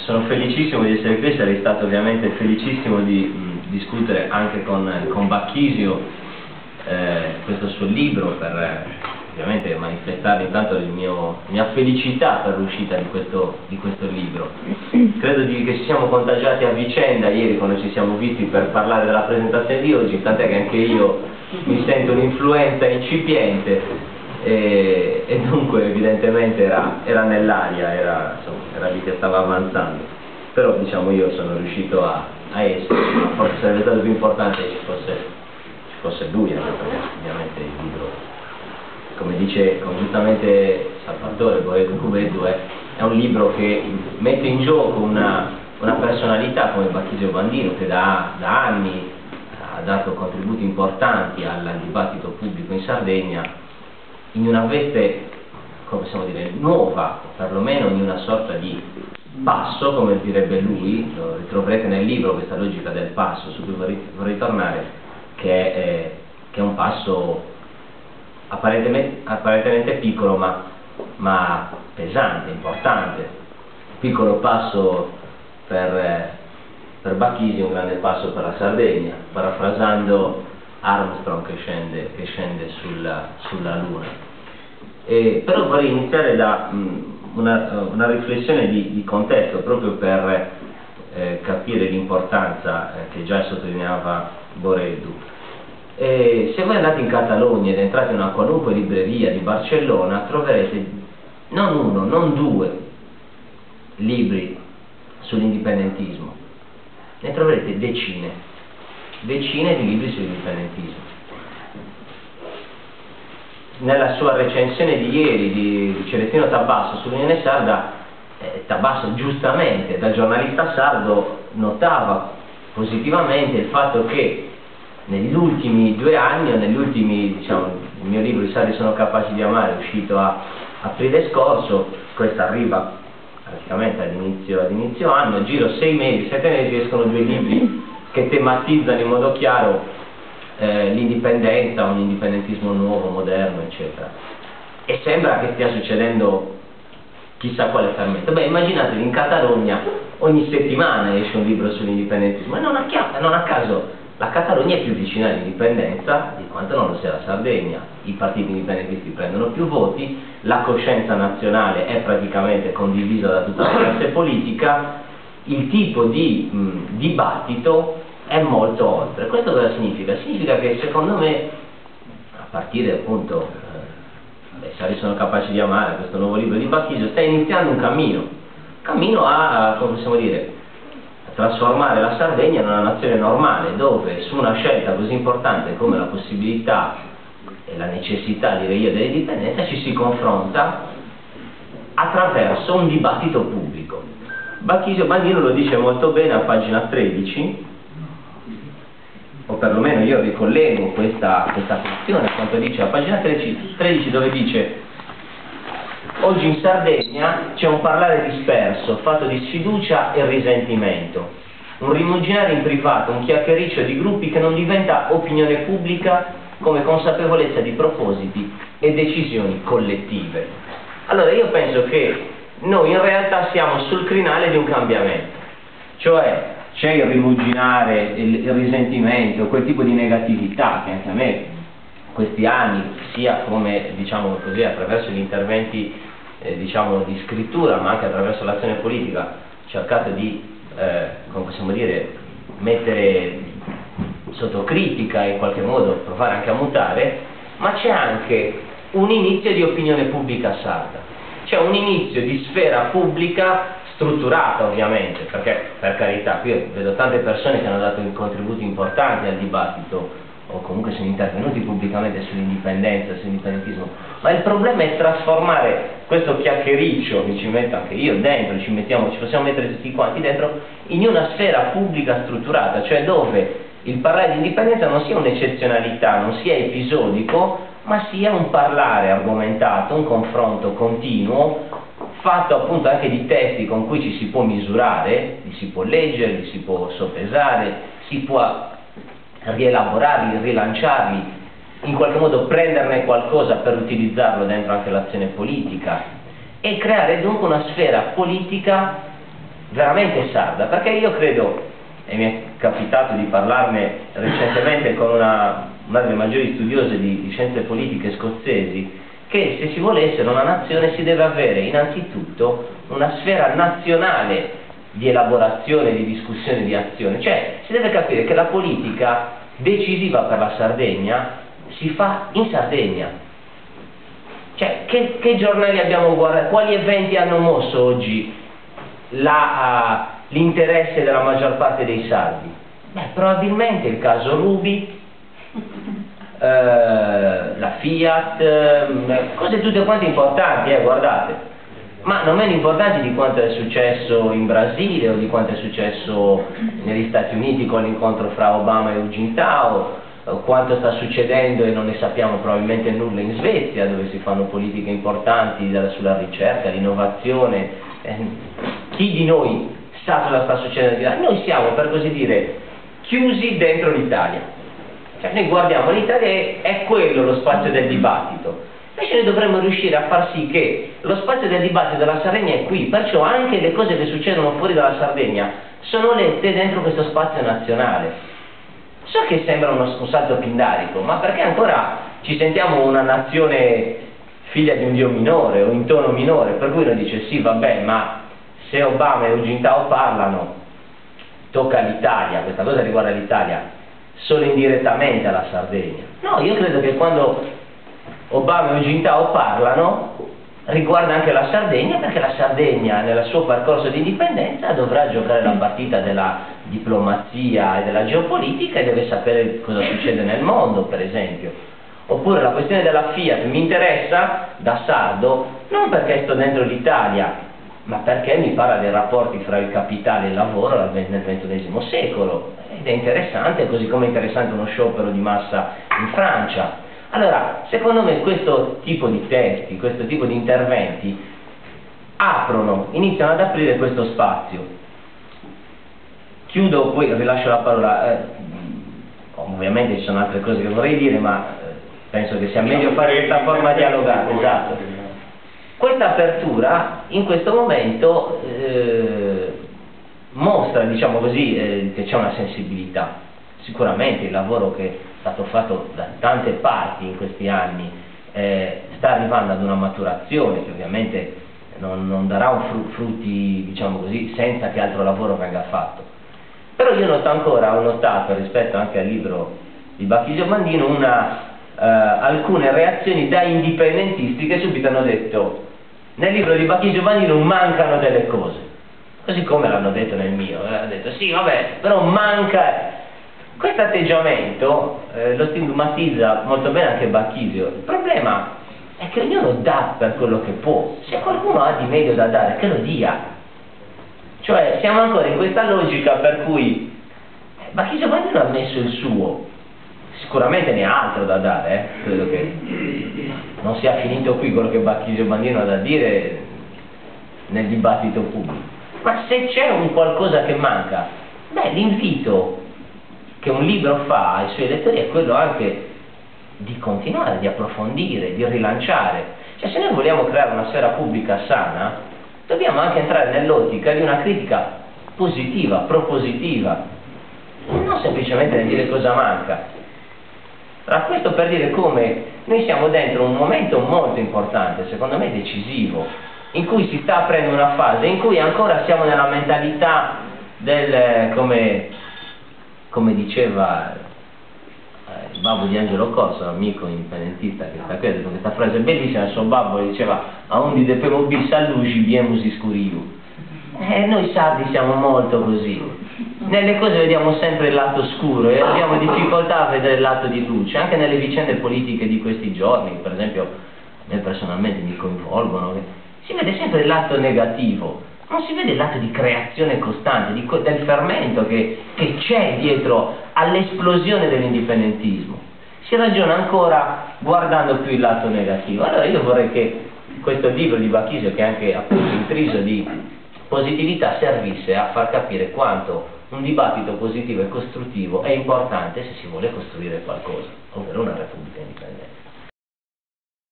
sono felicissimo di essere qui, sarei stato ovviamente felicissimo di discutere anche con Bacchisio questo suo libro, per ovviamente manifestare intanto la mia felicità per l'uscita di questo libro. Credo che ci siamo contagiati a vicenda ieri quando ci siamo visti per parlare della presentazione di oggi, tant'è che anche io mi sento un'influenza incipiente. E dunque evidentemente era nell'aria, era lì che stava avanzando, però diciamo io sono riuscito a esserci, ma forse sarebbe stato più importante che ci fosse lui, perché ovviamente il libro, come dice giustamente Salvatore Boedo, è un libro che mette in gioco una personalità come Bacchisio Bandino, che da anni ha dato contributi importanti al dibattito pubblico in Sardegna, in una veste, come possiamo dire, nuova, perlomeno in una sorta di passo, come direbbe lui. Lo ritroverete nel libro questa logica del passo, su cui vorrei tornare, che è un passo apparentemente piccolo ma pesante, importante. Piccolo passo per Bacchisio, un grande passo per la Sardegna, parafrasando Armstrong che scende sulla Luna. Però vorrei iniziare da una riflessione di contesto, proprio per capire l'importanza che già sottolineava Boedo. Se voi andate in Catalogna ed entrate in una qualunque libreria di Barcellona, troverete non uno, non due libri sull'indipendentismo, ne troverete decine di libri sull'indipendentismo. Nella sua recensione di ieri di Celestino Tabasso sull'Unione Sarda, Tabasso giustamente, da giornalista sardo, notava positivamente il fatto che negli ultimi 2 anni, o negli ultimi, diciamo, il mio libro I sardi sono capaci di amare, uscito a aprile scorso, questo arriva praticamente ad inizio anno, a giro 6 mesi, 7 mesi escono 2 libri che tematizzano in modo chiaro l'indipendenza, un indipendentismo nuovo, moderno, eccetera. E sembra che stia succedendo chissà quale fermento. Beh, immaginatevi, in Catalogna ogni settimana esce un libro sull'indipendentismo, e non a caso la Catalogna è più vicina all'indipendenza di quanto non lo sia la Sardegna. I partiti indipendentisti prendono più voti, la coscienza nazionale è praticamente condivisa da tutta la classe politica, il tipo di dibattito è molto oltre. Questo cosa significa? Significa che secondo me, a partire appunto I sardi sono capaci di amare, questo nuovo libro di Bacchisio, sta iniziando un cammino a, come possiamo dire, a trasformare la Sardegna in una nazione normale, dove su una scelta così importante come la possibilità e la necessità, direi io, dell'indipendenza, ci si confronta attraverso un dibattito pubblico. Bacchisio Bandino lo dice molto bene a pagina 13, o perlomeno io ricollego questa questione a quanto dice a pagina 13, dove dice: oggi in Sardegna c'è un parlare disperso, fatto di sfiducia e risentimento, un rimuginare in privato, un chiacchiericcio di gruppi che non diventa opinione pubblica come consapevolezza di propositi e decisioni collettive. Allora io penso che noi in realtà siamo sul crinale di un cambiamento, cioè c'è il rimuginare, il risentimento, quel tipo di negatività che anche a me questi anni, sia come, diciamo così, attraverso gli interventi diciamo di scrittura, ma anche attraverso l'azione politica, ho cercato di, come possiamo dire, mettere sotto critica e in qualche modo provare anche a mutare, ma c'è anche un inizio di opinione pubblica sarda, c'è un inizio di sfera pubblica strutturata, ovviamente, perché per carità qui vedo tante persone che hanno dato contributi importanti al dibattito o comunque sono intervenuti pubblicamente sull'indipendenza, sull'indipendentismo, ma il problema è trasformare questo chiacchiericcio, che ci metto anche io dentro, ci possiamo mettere tutti quanti dentro, in una sfera pubblica strutturata, cioè dove il parlare di indipendenza non sia un'eccezionalità, non sia episodico, ma sia un parlare argomentato, un confronto continuo, fatto appunto anche di testi con cui ci si può misurare, li si può leggere, li si può soppesare, si può rielaborarli, rilanciarli, in qualche modo prenderne qualcosa per utilizzarlo dentro anche l'azione politica, e creare dunque una sfera politica veramente sarda, perché io credo, e mi è capitato di parlarne recentemente con una delle maggiori studiose di scienze politiche scozzesi, che se si vuole essere una nazione si deve avere innanzitutto una sfera nazionale di elaborazione, di discussione, di azione, cioè si deve capire che la politica decisiva per la Sardegna si fa in Sardegna. Cioè, che giornali abbiamo guardato, quali eventi hanno mosso oggi l'interesse della maggior parte dei sardi? Beh, probabilmente il caso Ruby, la Fiat, cose tutte quante importanti, guardate, ma non meno importanti di quanto è successo in Brasile o di quanto è successo negli Stati Uniti con l'incontro fra Obama e Hu Jintao, quanto sta succedendo, e non ne sappiamo probabilmente nulla, in Svezia, dove si fanno politiche importanti sulla ricerca, l'innovazione. Chi di noi sa cosa sta succedendo? Noi siamo, per così dire, chiusi dentro l'Italia. Cioè, noi guardiamo l'Italia e è quello lo spazio del dibattito. Invece noi dovremmo riuscire a far sì che lo spazio del dibattito della Sardegna è qui, perciò anche le cose che succedono fuori dalla Sardegna sono lette dentro questo spazio nazionale. So che sembra un salto pindarico, ma perché ancora ci sentiamo una nazione figlia di un dio minore o in tono minore, per cui uno dice sì, vabbè, ma se Obama e Hu Jintao parlano, tocca all'Italia, questa cosa riguarda l'Italia, solo indirettamente alla Sardegna. No, io credo che quando Obama e Hu Jintao parlano riguarda anche la Sardegna, perché la Sardegna nel suo percorso di indipendenza dovrà giocare la partita della diplomazia e della geopolitica e deve sapere cosa succede nel mondo, per esempio. Oppure la questione della Fiat mi interessa da sardo non perché sto dentro l'Italia, ma perché mi parla dei rapporti fra il capitale e il lavoro nel XXI secolo, ed è interessante, così come è interessante uno sciopero di massa in Francia. Allora, secondo me questo tipo di testi, questo tipo di interventi iniziano ad aprire questo spazio. Chiudo, poi rilascio la parola. Ovviamente ci sono altre cose che vorrei dire, ma penso che sia meglio fare questa forma dialogata. Esatto. Questa apertura in questo momento mostra, diciamo così, che c'è una sensibilità. Sicuramente il lavoro che è stato fatto da tante parti in questi anni sta arrivando ad una maturazione che ovviamente non darà frutti, diciamo così, senza che altro lavoro venga fatto. Però io ho notato rispetto anche al libro di Bacchisio Bandino alcune reazioni da indipendentisti che subito hanno detto: nel libro di Bacchisio Bandino mancano delle cose, così come l'hanno detto nel mio, hanno detto sì vabbè, però manca. Questo atteggiamento lo stigmatizza molto bene anche Bacchisio. Il problema è che ognuno dà per quello che può. Se qualcuno ha di meglio da dare, che lo dia. Cioè siamo ancora in questa logica per cui Bacchisio Bandino ha messo il suo, sicuramente ne ha altro da dare, credo che non sia finito qui quello che Bacchisio Bandino ha da dire nel dibattito pubblico. Ma se c'è un qualcosa che manca, beh, l'invito che un libro fa ai suoi lettori è quello anche di continuare, di approfondire, di rilanciare. Cioè, se noi vogliamo creare una sfera pubblica sana, dobbiamo anche entrare nell'ottica di una critica positiva, propositiva, non semplicemente nel dire cosa manca. Allora, questo per dire come noi siamo dentro un momento molto importante, secondo me decisivo, in cui si sta aprendo una fase in cui ancora siamo nella mentalità del, come diceva il babbo di Angelo Corso, un amico indipendentista che sta qui, ha detto questa frase bellissima, il suo babbo diceva: a undi depemo bis a luci biemus iscuriu. Noi sardi siamo molto così, nelle cose vediamo sempre il lato scuro e abbiamo difficoltà a vedere il lato di luce, anche nelle vicende politiche di questi giorni, per esempio a me personalmente mi coinvolgono, si vede sempre il lato negativo, non si vede il lato di creazione costante, del fermento che c'è dietro all'esplosione dell'indipendentismo. Si ragiona ancora guardando più il lato negativo. Allora io vorrei che questo libro di Bacchisio, che è anche appunto intriso di positività, servisse a far capire quanto un dibattito positivo e costruttivo è importante se si vuole costruire qualcosa, ovvero una Repubblica indipendente.